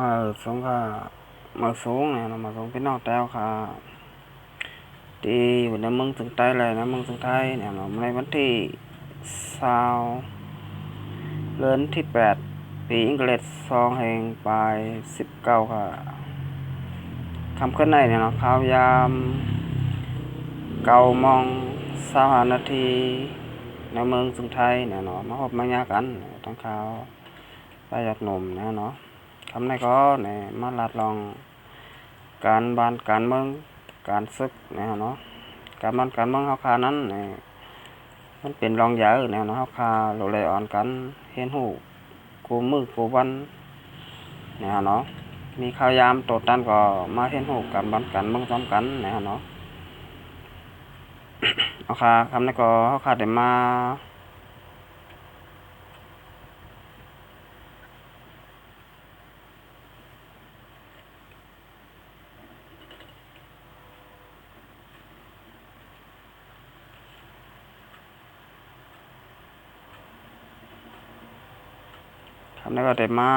มาสงค่ะมาสูงเนี่ยมาสูงพี่น้องแต้วค่ะที่อยู่ในเมืองถึงใต้เลยนะเมืองถึงไทยเนี่ยในวันที่20เดือนที่8 ปีอังกฤษ2019ค่ะคำขึ้นในเนี่ยข่าวยาม9:25 นาทีในเมืองถึงไทยเนี่ยมาพบมาญากันทั้งข่าวไปจากหนุ่มเนี่ยคำในก็เนี่ยมาลัดลองการบ้านการเมืองการศึกเนี่ยการบ้านการเมืองเขาคานั้นเนี่ยมันเป็นรองใหญ่เนี่ยเขาคาโลเลอ่อนกันเห็นหูกูมือกูวันเนี่ยมีข่าวยามโตตันก็มาเห็นหูการบ้านการเมืองซ้ำกันเนี่ยเขาคาคำนี้ก็เขาคาได้มาทำได้ก็ได้มา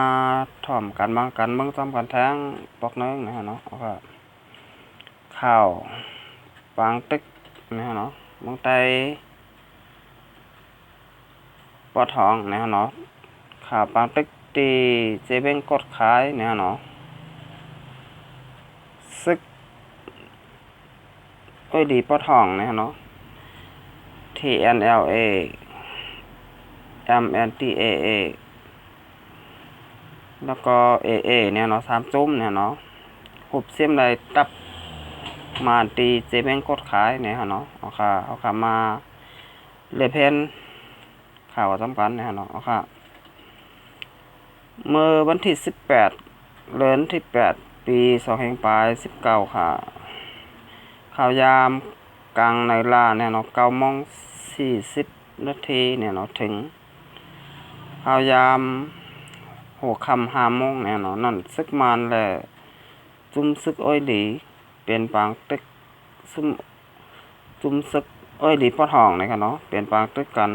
ถ่อมกันบางกันเมืองซ้ำกันแท้งปอกนึงนะก็ข่าวปางตึกนะเมืองไทยปอทองนะข่าวปางตึกตีเจเบงกดขายเนี่ยซึกดีปอทองเนี่ยTNLA MNTAA แล้วก็ AA เนี่ย3 จุ้มเนี่ยหุบเสียมเลยตับมาตีเจเบงกดขายเนี่ยเอาค่ะมาเลเพนข่าวสำคัญเนี่ยเอาค่ะเมื่อวันที่18เดือนที่8 ปี2019ค่ะข่าวยามกลางในลาเนี่ย9:40 นาทีเนี่ยถึงข่าวยามหัวค่ำ5 โมงเนี่ยนั่นซึกมันแหละจุ่มซึกอ้อยหลีเป็นปางตึกจุ่มซึกอ้อยหลีปอทองเนี่ยเป็นปางตึกกัน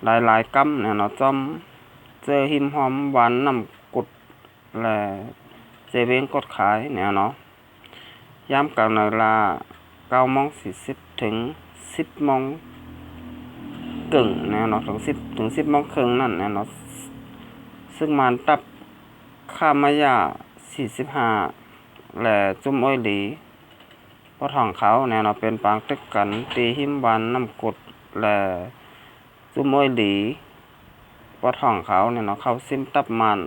หลายๆกำเนี่ยจอมเจอหิมหอมหวานน้ำกุดและเจเวงกดขายเนี่ยย้ำกับในเวลา9:40ถึง10 โมงกึ่งเนี่ยถึง10 โมงครึ่งนั่นเนี่ยซึ่งมันตับข้ามายา45และจุ่มอ้อยหลีเพราะทองเขาเนี่ยเป็นปางตึกกันตีหิมหวานน้ำกุดและจุ่มอ้อยหลีเพราะทองเขาเนี่ยเขาซิมตับมัน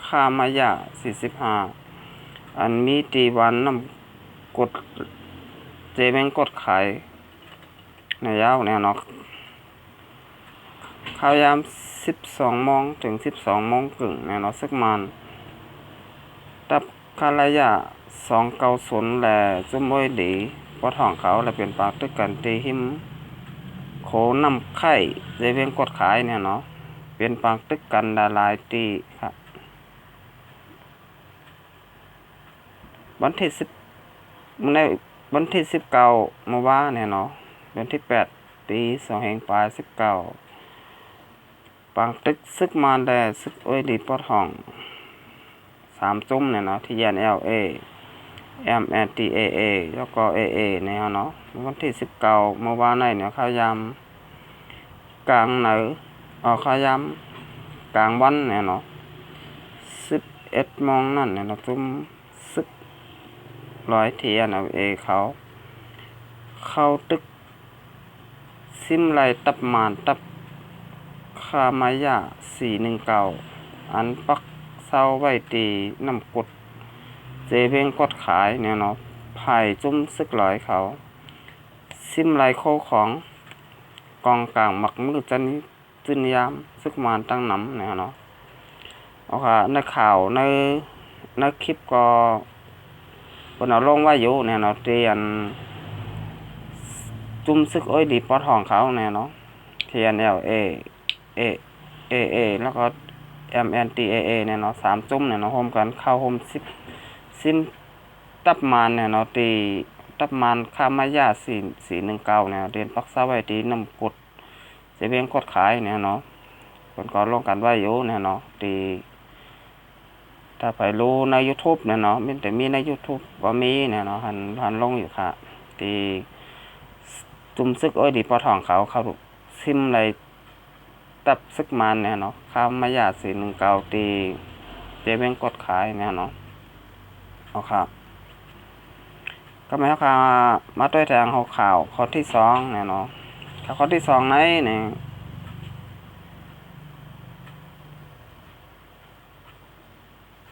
ข้ามายา45อันมีตีหวานน้ำกดเจแมงกดขายในยาวเนี่ยข่าวยาม12 โมงถึง12 โมงครึ่งเนี่ยซึกมันตับคาลายะ290และจุ่มอ้อยดีปอทองเขาและเป็นปากตึกกันตีหิมโขน้ำไข่เจเวงกดขายเนี่ยเป็นปางตึกกันดาลายตีครับวันที่ในวันที่19เมื่อวานเนี่ยเดือนที่8 ปี2019ปางตึกซึกมาแดซึกอ้อยดีปอทอง3 จุ่มเนี่ยTNLA MNTAA แล้วก็ AA เนี่ยวันที่19เมื่อวานเนี่ยข่าวยามกลางเหนือข่าวยามกลางวันเนี่ย11 โมงนั่นเนี่ยจุ่มซึกTNLAเข้าตึกซิมไลตับมานตับคามายา419อันปักเศร้าไว้ตีน้ำกดเจเวงกดขายเนี่ยไผ่จุ้มซึกเขาซิมไลโคของกองกลางหมักมือจุนยามซึกมานตั้งน้ำเนี่ยเอาค่ะในข่าวในคลิปก็บนเอาลงว่าอยู่เนี่ยเตียนจุ่มซึกอ้อยดีปอทองเขาเนี่ยTNLA AA แล้วก็ MNTAA เนี่ย3 จุ่มเนี่ยโฮมกันเข้าโฮมซิมตับมันเนี่ยตีตับมันข้ามายา419เนี่ยเรียนปักษาไว้ตีน้ำกดเจเวียงกดขายเนี่ยคนก็ลงกันไว้อยู่เนี่ยตี ถ้าไปรู้ใน YouTube เนี่ยเนาะมันแต่มีใน YouTube ก็มีเนี่ยเนาะหันลงอยู่ค่ะที่จุ่มซึกดีปอทองเขาซิมอะไรตับซึกมันเนี่ยเนาะข้ามมายา419ตีเจเบ้งกดขายเนี่ยเนาะเอาครับก็ไม่เอาค่ะมาด้วยทางข่าวข้อที่2เนี่ยเนาะข้อที่2ไหนเนี่ย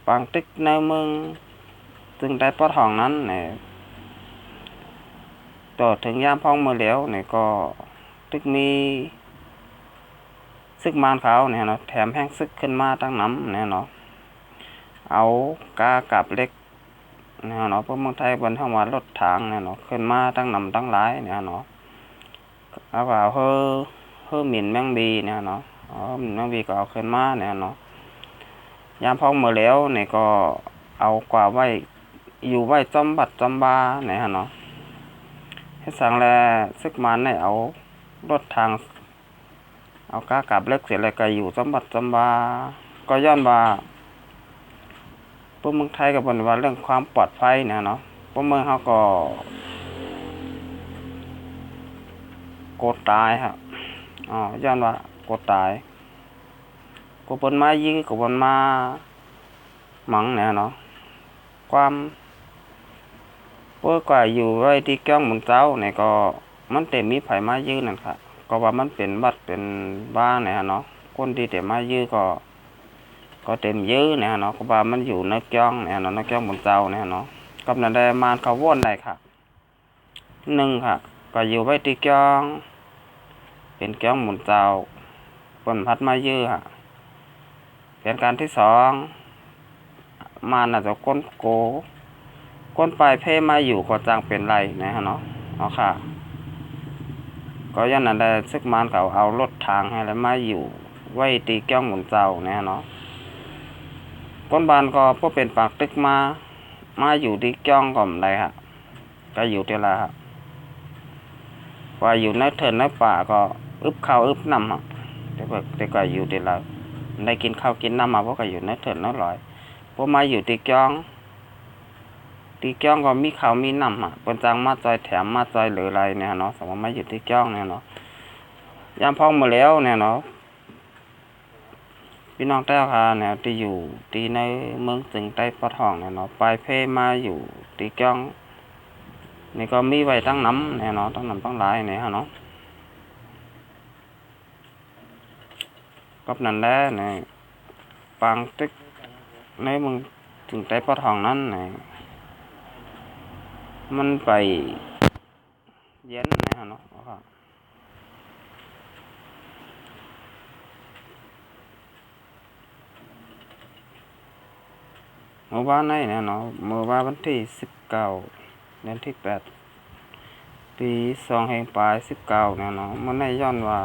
บางตึกในเมืองจึงได้ปอทองนั้นเนี่ยต่อถึงยามพ้องมือเหลวเนี่ยก็ตึกมีซึกมานเขาเนี่ยเนาะแถมแห้งซึกขึ้นมาตั้งน้ำเนี่ยเนาะเอากากับเล็กเนี่ยเนาะพวกเมืองไทยบนทั้งวันรถถังเนี่ยเนาะขึ้นมาตั้งน้ำตั้งหลายเนี่ยเนาะเอาว่าเฮ้อหมิ่นแมงบีเนี่ยเนาะหมิ่นแมงบีก็เอาขึ้นมาเนี่ยเนาะยามพ้องมือเหลวเนี่ยก็เอากว่าไว้อยู่ไว้จอมบัดจอมบาเนี่ยเนาะให้สั่งแลซึกมันเนี่ยเอารถทางเอากากับเล็กเสียอะไรก็อยู่จอมบัดจอมบาก็ย้อนว่าพวกเมืองไทยกับบนว่าเรื่องความปลอดภัยเนี่ยเนาะพวกเมืองเขาก็โกดตายครับย้อนว่าโกดตายกูบนมายื้อกูบนมาหมังเนี่ยเนาะความเพื่อกว่าอยู่ไว้ที่แก้งมุนเจ้าเนี่ยก็มันเต็มมีไผมายื้อนั่นค่ะก็ว่ามันเป็นบัดเป็นบ้านเนี่ยเนาะคนที่เต็มมายื้อก็เต็มยื้อเนี่ยเนาะก็ว่ามันอยู่ในแก้งเนี่ยเนาะในแก้งมุนเจ้าเนี่ยเนาะกำนันได้มานเขาว่นได้ค่ะ1ค่ะก็อยู่ไว้ที่แก้งเป็นแก้งมุนเจ้าเปิ้นพัดมายื้อค่ะเป็นการที่2มาน่าจะก้นปลายเพมาอยู่ก็จางเป็นไรนะฮะเนาะเอาค่ะก็ยันนั้นได้ซึกมานเขาเอารถทางให้แล้วมาอยู่ไว้ตีแก้วหมุนเจ้านะฮะเนาะก้นบานก็พวกเป็นปากตึกมาอยู่ที่แก้วก่อมไรฮะก็อยู่ที่ละครับว่าอยู่ในเถินในป่าก็อึบข้าวอึบน้ำอ่ะแต่ก็อยู่ที่ละได้กินข้าวกินน้ำมาเพราะก็อยู่ในเถินน้อยลอยพวกมาอยู่ที่แก้วก็มีข้าวมีน้ำอ่ะเป็นจางมาจอยแถมมาจอยหรืออะไรเนี่ยเนาะสมมติมาอยู่ที่แก้วเนี่ยเนาะยามพ้องมาแล้วเนี่ยเนาะพี่น้องแต้วค่ะเนี่ยที่อยู่ที่ในเมืองจึงใต้ปะทองเนี่ยเนาะปลายเพมาอยู่ที่แก้วนี่ก็มีไว้ตั้งน้ำเนี่ยเนาะตั้งน้ำตั้งหลายเนี่ยฮะเนาะกับนั่นแหละเนี่ยปางตึกในเมืองจึงใต้ปะทองนั้นเนี่ยมันไปเย็นนะฮะเนาะเมื่อวานนี้เนี่ยเนาะเมื่อวานวันที่19เดือนที่8ปี2แห่งปลาย19เนี่ยเนาะมันได้ย้อนว่า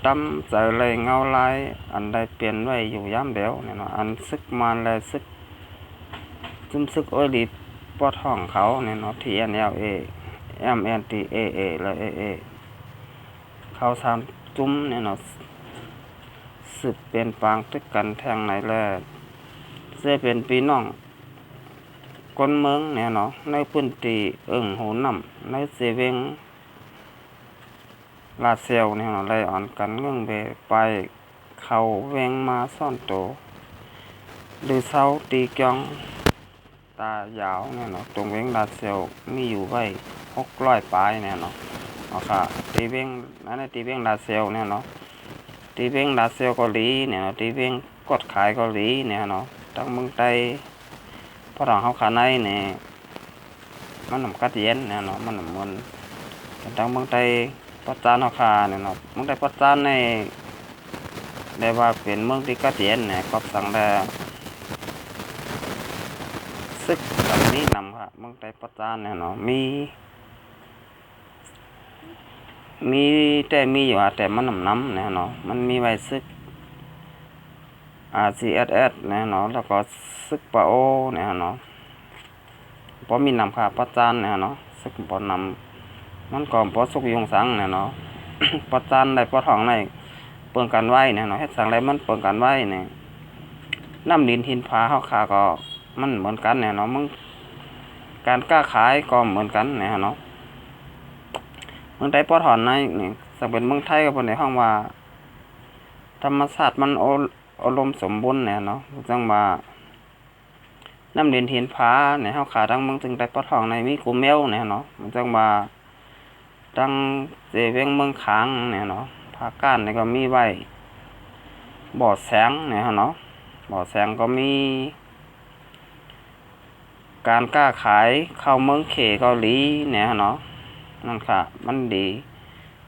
ตั้มใจเลยเงาลายอันใดเปลี่ยนไว้อยู่ย้ำเดียวเนี่ยเนาะอันซึกมันเลยซึกจุ่มซึกดีปอดห้องเขาเนี่ยเนาะ TNLA MNTAA และ AA เขา3จุ่มเนี่ยเนาะสืบเป็นปางตึกกันแทงไหนแลเสื้อเป็นพี่น้องคนเมืองเนี่ยเนาะในพื้นที่หูน้ำในเซเวงลาเซลเนี่ยเนาะไล่อ่อนกันเงื่องเบไปเขาเวงมาซ่อนโตหรือเสาตีกองตายาวเนี่ยเนาะตรงเวงลาเซลมีอยู่ไว้600 ปลายเนี่ยเนาะเอาค่ะตีเวงนั่นในตีเวงลาเซลเนี่ยเนาะตีเวงลาเซลเกาหลีเนี่ยตีเวงกดขายเกาหลีเนี่ยเนาะทั้งเมืองไทยพอทางเขาขาในเนี่ยมันหนำกัดเย็นเนี่ยเนาะมันหนำมันทั้งเมืองไทยปัจจานเขาขาเนี่ยเนาะเมืองไทยปัจจานในได้ว่าเป็นเมืองที่กัดเย็นเนี่ยก็สั่งได้ซึกแบบนี้นำค่ะเมืองไทยปัจจานเนี่ยเนาะมีแต่มีอยู่แต่มันน้ำเนี่ยเนาะมันมีไว้ซึกCSS เนี่ยเนาะแล้วก็ซึกปะโอเนี่ยเนาะพอมีนำค่ะปัจจานเนี่ยเนาะซึกปอนำมันก็พอสุกยงสังเนี่ยเนาะ ปัจจานได้ปอทองใน เปิงกันไว้เนี่ยเนาะเฮ็ดสังไรมันเปิงกันไว้เนี่ยน้ำดินหินผาเฮาขาก็มันเหมือนกันเนี่ยเนาะมึงการกล้าขายก็เหมือนกันเนี่ยเนาะเมืองไทยปอถอนในนี่สังเป็นเมืองไทยกับในห้องว่าธรรมชาติมันอารมณ์สมบูรณ์เนี่ยเนาะจังว่าน้ำดินหินผาเนี่ยเฮาขาทั้งเมืองจึงได้ปอทองในมีกูแมวเนี่ยเนาะมันจังว่าตั้งเจเวงเมืองขางเนี่ยเนาะภาคก้านเนี่ยก็มีไว้บ่อแสงเนี่ยเนาะบ่อแสงก็มีการกล้าขายเข้าเมืองเขเกาหลีเนี่ยเนาะนั่นค่ะมันดี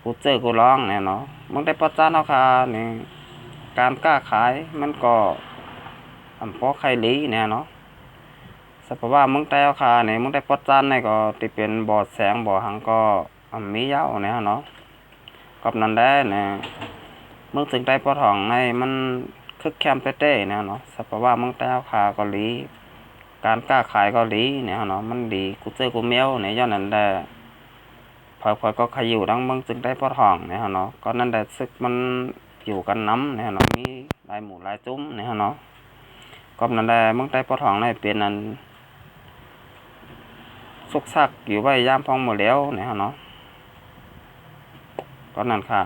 กูเจอกูร้องเนี่ยเนาะมึงได้ประจานเอาค่ะนี่การกล้าขายมันก็พอใครหลีเนี่ยเนาะสัพว่ามึงได้เอาค่ะเนี่ยมึงได้ประจานเนี่ยก็ที่เป็นบ่อแสงบ่อหังก็มียาวเนี่ยเนาะกับนั่นได้เนี่ยมึงถึงได้ปอทองในมันคึกแคมเต้ๆเนี่ยเนาะสัพว่ามึงได้เอาค่ะเกาหลีการกล้าขายเกาหลีเนี่ยเนาะมันดีกูเจอกูเมียวเนี่ยย้อนนั้นได้พอยก็ขยู่ดังมึงจึงได้ปอทองเนี่ยเนาะก็นั่นได้ซึกมันอยู่กันน้ำเนี่ยเนาะมีลายหมูลายจุ้มเนี่ยเนาะก็นั่นได้มึงได้ปอทองในเป็นนั้นสุกซักอยู่ไว้ย่ามพองหมดแล้วเนี่ยเนาะก็นั่นค่ะ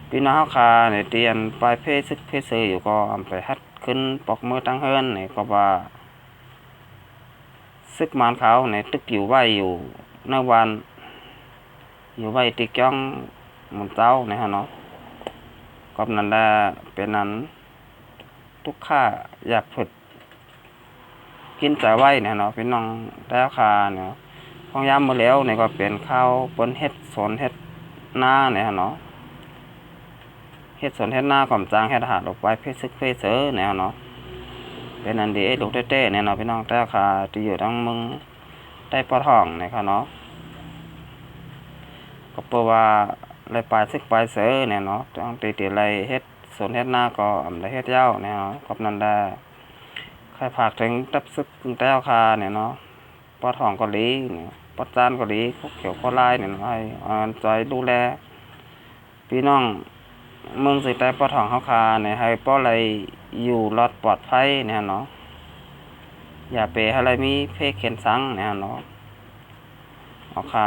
พี่น้องเฮาค่ะเนี่ยเตียนปลายเพศซึกเพศเสืออยู่ก็ไปฮัดขึ้นปอกมือตั้งเฮิรนเนี่ยก็ว่าซึกมานเขาเนี่ยตึกอยู่ไว้อยู่ในวันอยู่ไว้ติจ้องหมุนเจ้าเนี่ยเนาะก็นั่นได้เป็นนั้นทุกข้าอยากฝึกกินแต่ไว้เนี่ยเนาะพี่น้องแล้วค่ะเนี่ยพองยามมาแล้วเนี่ยก็เป็นข้าวปนเฮ็ดสนเฮ็ดหน้าเนี่ยเนาะเฮ็ดสนเฮ็ดหน้าก่อมจางเฮ็ดหาดออกไปเพชรซึกเพชรเสือเนี่ยเนาะเป็นอันดีลูกเต้ๆเนี่ยเนาะพี่น้องแล้วค่ะที่อยู่ทั้งมึงได้ปอทองเนี่ยค่ะเนาะก็เปว่าไรปลายซึกปลายเสือเนี่ยเนาะต้องตีไรเฮ็ดสนเฮ็ดหน้าก็ไรเฮ็ดเย้าเนี่ยเนาะกับนั่นได้ใครผากถึงตับซึกตึงแต้วคาเนี่ยเนาะปอทองเกาหลีเนี่ยปอจานเกาหลีพวกเขียวข้อลายเนี่ยให้ใจดูแลพี่น้องเมืองสิแต่ปอทองเฮาคาเนี่ยให้ป้ออะไรอยู่รอดปลอดภัยเนี่ยเนาะอย่าไปอะไรมีเพศเขียนสังเนี่ยเนาะเอาคา